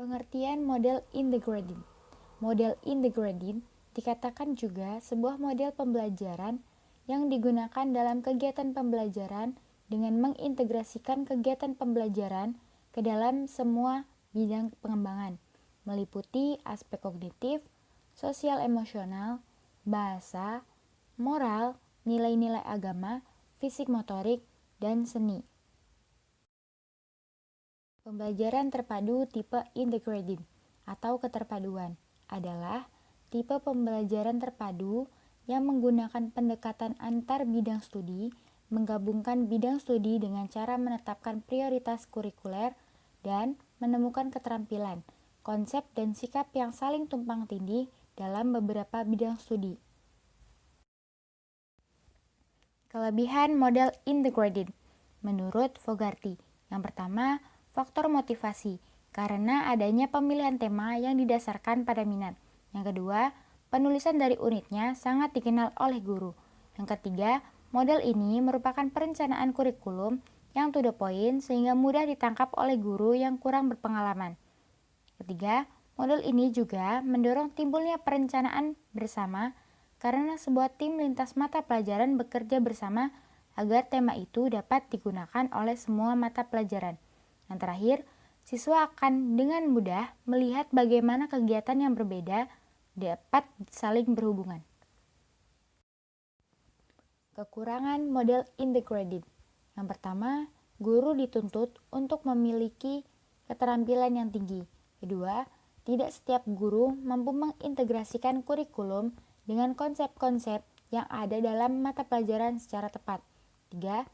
Pengertian model integrated. Model integrated dikatakan juga sebuah model pembelajaran yang digunakan dalam kegiatan pembelajaran dengan mengintegrasikan kegiatan pembelajaran ke dalam semua bidang pengembangan, meliputi aspek kognitif, sosial emosional, bahasa, moral, nilai-nilai agama, fisik motorik, dan seni. Pembelajaran terpadu tipe integrated atau keterpaduan adalah tipe pembelajaran terpadu yang menggunakan pendekatan antar bidang studi, menggabungkan bidang studi dengan cara menetapkan prioritas kurikuler dan menemukan keterampilan, konsep dan sikap yang saling tumpang tindih dalam beberapa bidang studi. Kelebihan model integrated menurut Fogarty. Yang pertama, faktor motivasi, karena adanya pemilihan tema yang didasarkan pada minat. Yang kedua, penulisan dari unitnya sangat dikenal oleh guru. Yang ketiga, model ini merupakan perencanaan kurikulum yang to the point sehingga mudah ditangkap oleh guru yang kurang berpengalaman. Ketiga, model ini juga mendorong timbulnya perencanaan bersama karena sebuah tim lintas mata pelajaran bekerja bersama agar tema itu dapat digunakan oleh semua mata pelajaran. Yang terakhir, siswa akan dengan mudah melihat bagaimana kegiatan yang berbeda dapat saling berhubungan. Kekurangan model integrated. Yang pertama, guru dituntut untuk memiliki keterampilan yang tinggi. Kedua, tidak setiap guru mampu mengintegrasikan kurikulum dengan konsep-konsep yang ada dalam mata pelajaran secara tepat. 3.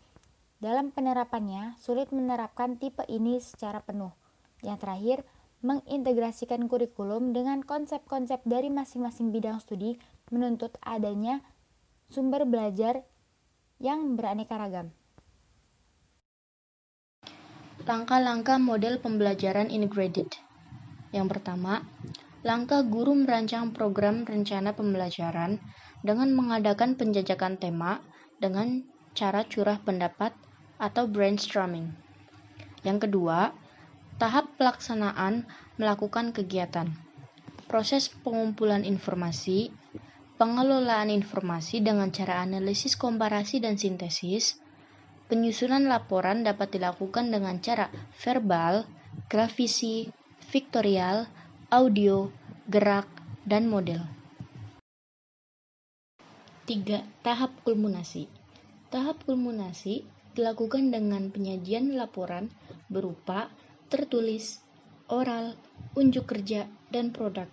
Dalam penerapannya, sulit menerapkan tipe ini secara penuh. Yang terakhir, mengintegrasikan kurikulum dengan konsep-konsep dari masing-masing bidang studi menuntut adanya sumber belajar yang beraneka ragam. Langkah-langkah model pembelajaran integrated. Yang pertama, langkah guru merancang program rencana pembelajaran dengan mengadakan penjajakan tema dengan cara curah pendapat atau brainstorming. Yang kedua, tahap pelaksanaan melakukan kegiatan. Proses pengumpulan informasi, pengelolaan informasi dengan cara analisis komparasi dan sintesis. Penyusunan laporan dapat dilakukan dengan cara verbal, grafisi, vektorial, audio, gerak, dan model. 3. Tahap kulminasi. Tahap kulminasi dilakukan dengan penyajian laporan berupa tertulis, oral, unjuk kerja, dan produk.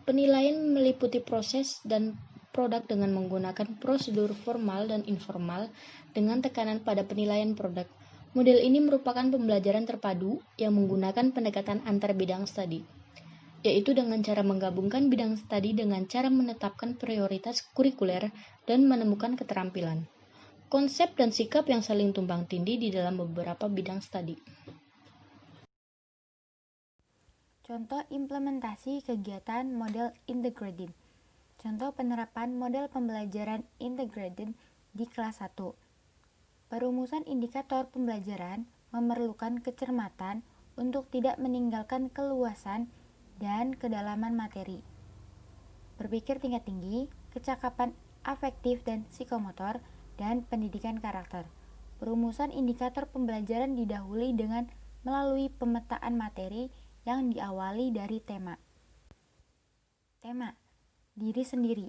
Penilaian meliputi proses dan produk dengan menggunakan prosedur formal dan informal dengan tekanan pada penilaian produk. Model ini merupakan pembelajaran terpadu yang menggunakan pendekatan antar bidang studi, yaitu dengan cara menggabungkan bidang studi dengan cara menetapkan prioritas kurikuler dan menemukan keterampilan, konsep dan sikap yang saling tumpang tindih di dalam beberapa bidang studi. Contoh implementasi kegiatan model integrated. Contoh penerapan model pembelajaran integrated di kelas 1. Perumusan indikator pembelajaran memerlukan kecermatan untuk tidak meninggalkan keluasan dan kedalaman materi. Berpikir tingkat tinggi, kecakapan afektif dan psikomotor, dan pendidikan karakter. Perumusan indikator pembelajaran didahului dengan melalui pemetaan materi yang diawali dari tema. Tema: diri sendiri,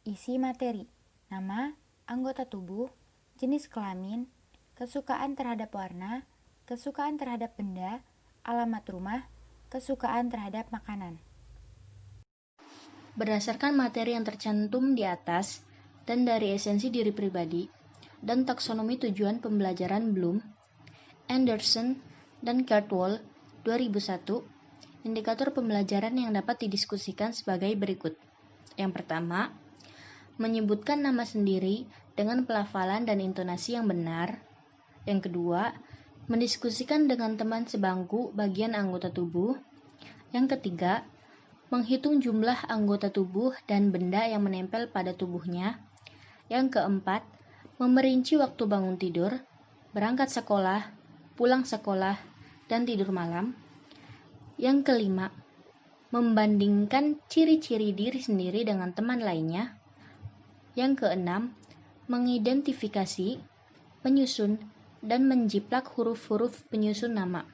isi materi, nama, anggota tubuh, jenis kelamin, kesukaan terhadap warna, kesukaan terhadap benda, alamat rumah, kesukaan terhadap makanan. Berdasarkan materi yang tercantum di atas dan dari esensi diri pribadi dan taksonomi tujuan pembelajaran Bloom, Anderson, dan Cardwell 2001, indikator pembelajaran yang dapat didiskusikan sebagai berikut. Yang pertama, menyebutkan nama sendiri dengan pelafalan dan intonasi yang benar. Yang kedua, mendiskusikan dengan teman sebangku bagian anggota tubuh. Yang ketiga, menghitung jumlah anggota tubuh dan benda yang menempel pada tubuhnya. Yang keempat, memerinci waktu bangun tidur, berangkat sekolah, pulang sekolah, dan tidur malam. Yang kelima, membandingkan ciri-ciri diri sendiri dengan teman lainnya. Yang keenam, mengidentifikasi, menyusun, dan menjiplak huruf-huruf penyusun nama.